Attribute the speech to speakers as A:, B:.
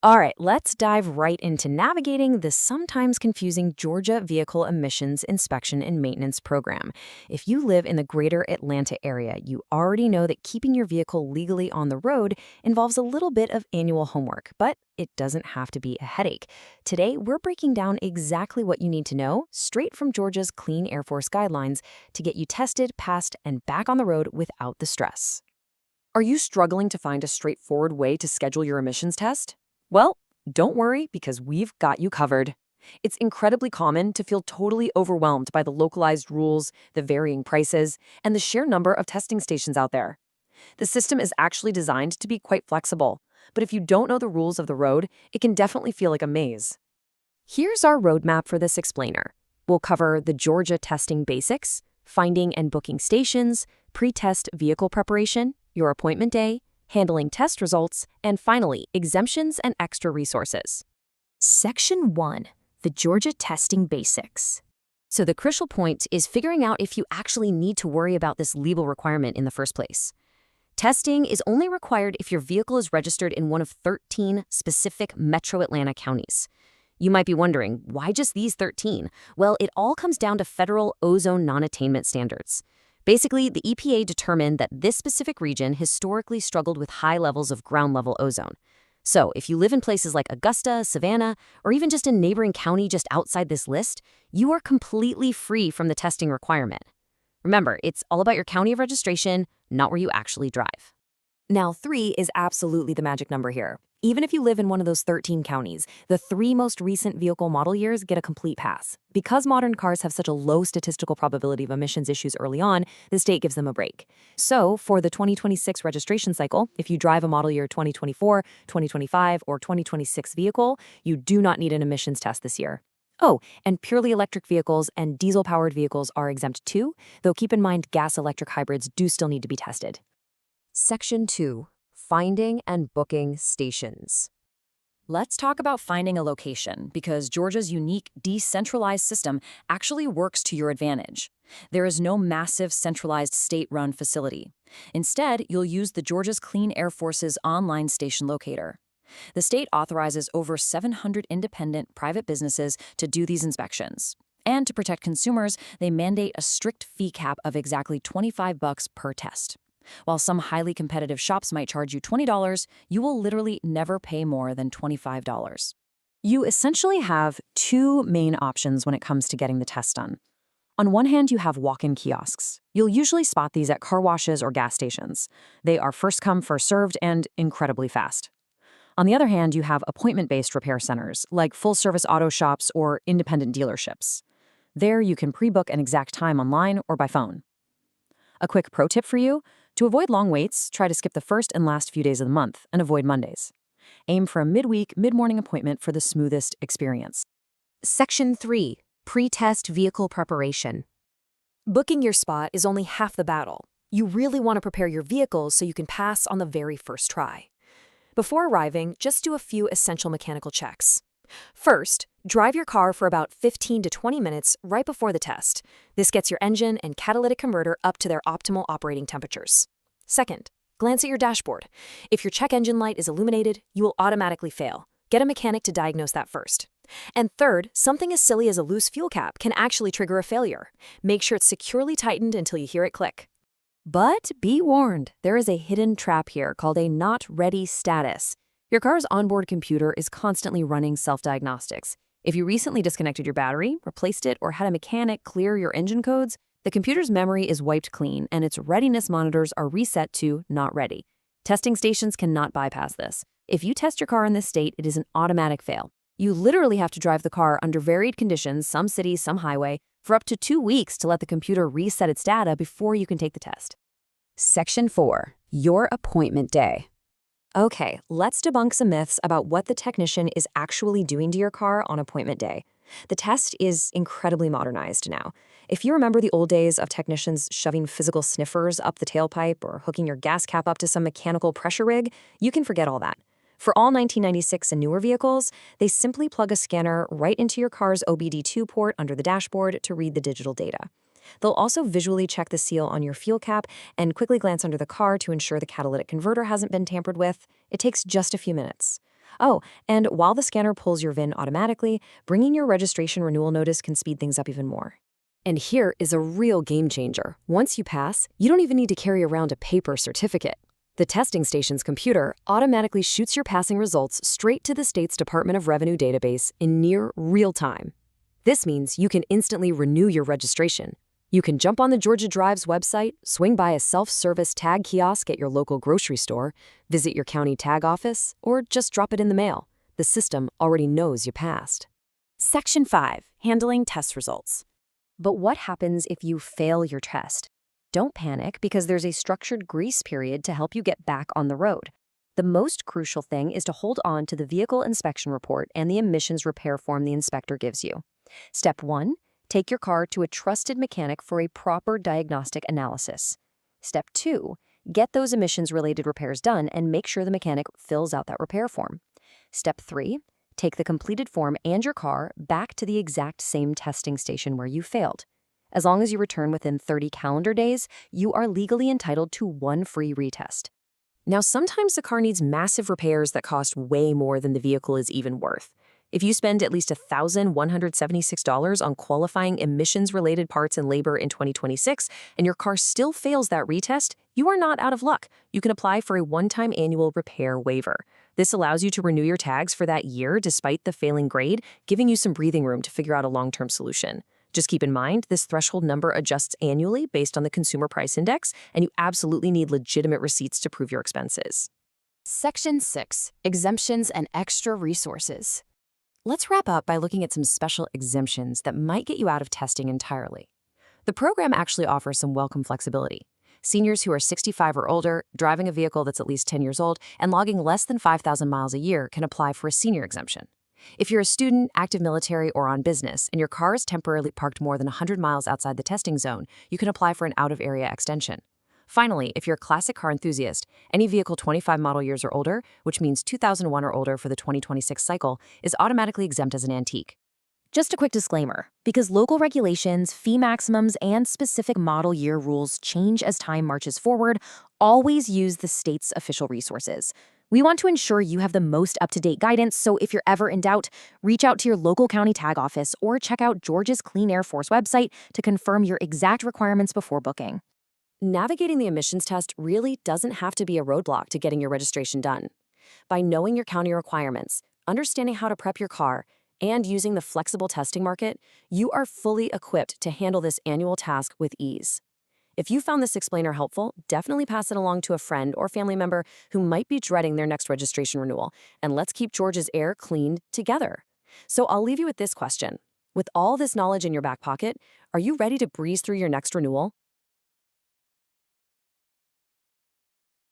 A: All right, let's dive right into navigating the sometimes confusing Georgia Vehicle Emissions Inspection and Maintenance Program. If you live in the greater Atlanta area, you already know that keeping your vehicle legally on the road involves a little bit of annual homework, but it doesn't have to be a headache. Today, we're breaking down exactly what you need to know, straight from Georgia's Clean Air Force guidelines, to get you tested, passed, and back on the road without the stress. Are you struggling to find a straightforward way to schedule your emissions test? Well, don't worry because we've got you covered. It's incredibly common to feel totally overwhelmed by the localized rules, the varying prices, and the sheer number of testing stations out there. The system is actually designed to be quite flexible, but if you don't know the rules of the road, it can definitely feel like a maze. Here's our roadmap for this explainer. We'll cover the Georgia testing basics, finding and booking stations, pre-test vehicle preparation, your appointment day, handling test results, and finally, exemptions and extra resources. Section 1. The Georgia Testing Basics. So the crucial point is figuring out if you actually need to worry about this legal requirement in the first place. Testing is only required if your vehicle is registered in one of 13 specific Metro Atlanta counties. You might be wondering, why just these 13? Well, it all comes down to federal ozone non-attainment standards. Basically, the EPA determined that this specific region historically struggled with high levels of ground-level ozone. So, if you live in places like Augusta, Savannah, or even just a neighboring county just outside this list, you are completely free from the testing requirement. Remember, it's all about your county of registration, not where you actually drive. Now, 3 is absolutely the magic number here. Even if you live in one of those 13 counties, the 3 most recent vehicle model years get a complete pass. Because modern cars have such a low statistical probability of emissions issues early on, the state gives them a break. So, for the 2026 registration cycle, if you drive a model year 2024, 2025, or 2026 vehicle, you do not need an emissions test this year. Oh, and purely electric vehicles and diesel-powered vehicles are exempt too, though keep in mind gas-electric hybrids do still need to be tested. Section 2. Finding and booking stations. Let's talk about finding a location, because Georgia's unique decentralized system actually works to your advantage. There is no massive centralized state-run facility. Instead, you'll use the Georgia's Clean Air Force's online station locator. The state authorizes over 700 independent private businesses to do these inspections. And to protect consumers, they mandate a strict fee cap of exactly $25 per test. While some highly competitive shops might charge you $20, you will literally never pay more than $25. You essentially have 2 main options when it comes to getting the test done. On one hand, you have walk-in kiosks. You'll usually spot these at car washes or gas stations. They are first come, first served, and incredibly fast. On the other hand, you have appointment-based repair centers, like full-service auto shops or independent dealerships. There, you can pre-book an exact time online or by phone. A quick pro tip for you: to avoid long waits, try to skip the first and last few days of the month and avoid Mondays. Aim for a midweek, mid-morning appointment for the smoothest experience. Section 3. Pre-test vehicle preparation. Booking your spot is only half the battle. You really want to prepare your vehicles so you can pass on the very first try. Before arriving, just do a few essential mechanical checks. First, drive your car for about 15 to 20 minutes right before the test. This gets your engine and catalytic converter up to their optimal operating temperatures. Second, glance at your dashboard. If your check engine light is illuminated, you will automatically fail. Get a mechanic to diagnose that first. And third, something as silly as a loose fuel cap can actually trigger a failure. Make sure it's securely tightened until you hear it click. But be warned, there is a hidden trap here called a not ready status. Your car's onboard computer is constantly running self-diagnostics. If you recently disconnected your battery, replaced it, or had a mechanic clear your engine codes, the computer's memory is wiped clean and its readiness monitors are reset to not ready. Testing stations cannot bypass this. If you test your car in this state, it is an automatic fail. You literally have to drive the car under varied conditions, some city, some highway, for up to 2 weeks to let the computer reset its data before you can take the test. Section 4. Your appointment day. Okay, let's debunk some myths about what the technician is actually doing to your car on appointment day. The test is incredibly modernized now. If you remember the old days of technicians shoving physical sniffers up the tailpipe or hooking your gas cap up to some mechanical pressure rig, you can forget all that. For all 1996 and newer vehicles, they simply plug a scanner right into your car's OBD2 port under the dashboard to read the digital data. They'll also visually check the seal on your fuel cap and quickly glance under the car to ensure the catalytic converter hasn't been tampered with. It takes just a few minutes. Oh, and while the scanner pulls your VIN automatically, bringing your registration renewal notice can speed things up even more. And here is a real game changer. Once you pass, you don't even need to carry around a paper certificate. The testing station's computer automatically shoots your passing results straight to the state's Department of Revenue database in near real time. This means you can instantly renew your registration. You can jump on the Georgia Drives website, swing by a self-service tag kiosk at your local grocery store, visit your county tag office, or just drop it in the mail. The system already knows you passed.
B: Section 5. Handling test results.
A: But what happens if you fail your test? Don't panic because there's a structured grace period to help you get back on the road. The most crucial thing is to hold on to the vehicle inspection report and the emissions repair form the inspector gives you. Step 1. Take your car to a trusted mechanic for a proper diagnostic analysis. Step 2. Get those emissions-related repairs done and make sure the mechanic fills out that repair form. Step 3. Take the completed form and your car back to the exact same testing station where you failed. As long as you return within 30 calendar days, you are legally entitled to one free retest. Now, sometimes the car needs massive repairs that cost way more than the vehicle is even worth. If you spend at least $1,176 on qualifying emissions-related parts and labor in 2026 and your car still fails that retest, you are not out of luck. You can apply for a one-time annual repair waiver. This allows you to renew your tags for that year despite the failing grade, giving you some breathing room to figure out a long-term solution. Just keep in mind, this threshold number adjusts annually based on the Consumer Price Index, and you absolutely need legitimate receipts to prove your expenses.
B: Section 6. Exemptions and extra resources.
A: Let's wrap up by looking at some special exemptions that might get you out of testing entirely. The program actually offers some welcome flexibility. Seniors who are 65 or older, driving a vehicle that's at least 10 years old, and logging less than 5,000 miles a year can apply for a senior exemption. If you're a student, active military, or on business, and your car is temporarily parked more than 100 miles outside the testing zone, you can apply for an out-of-area extension. Finally, if you're a classic car enthusiast, any vehicle 25 model years or older, which means 2001 or older for the 2026 cycle, is automatically exempt as an antique. Just a quick disclaimer, because local regulations, fee maximums, and specific model year rules change as time marches forward, always use the state's official resources. We want to ensure you have the most up-to-date guidance, so if you're ever in doubt, reach out to your local county tag office or check out Georgia's Clean Air Force website to confirm your exact requirements before booking. Navigating the emissions test really doesn't have to be a roadblock to getting your registration done. By knowing your county requirements, understanding how to prep your car, and using the flexible testing market, you are fully equipped to handle this annual task with ease. If you found this explainer helpful, definitely pass it along to a friend or family member who might be dreading their next registration renewal, and let's keep Georgia's air cleaned together. So I'll leave you with this question. With all this knowledge in your back pocket, are you ready to breeze through your next renewal?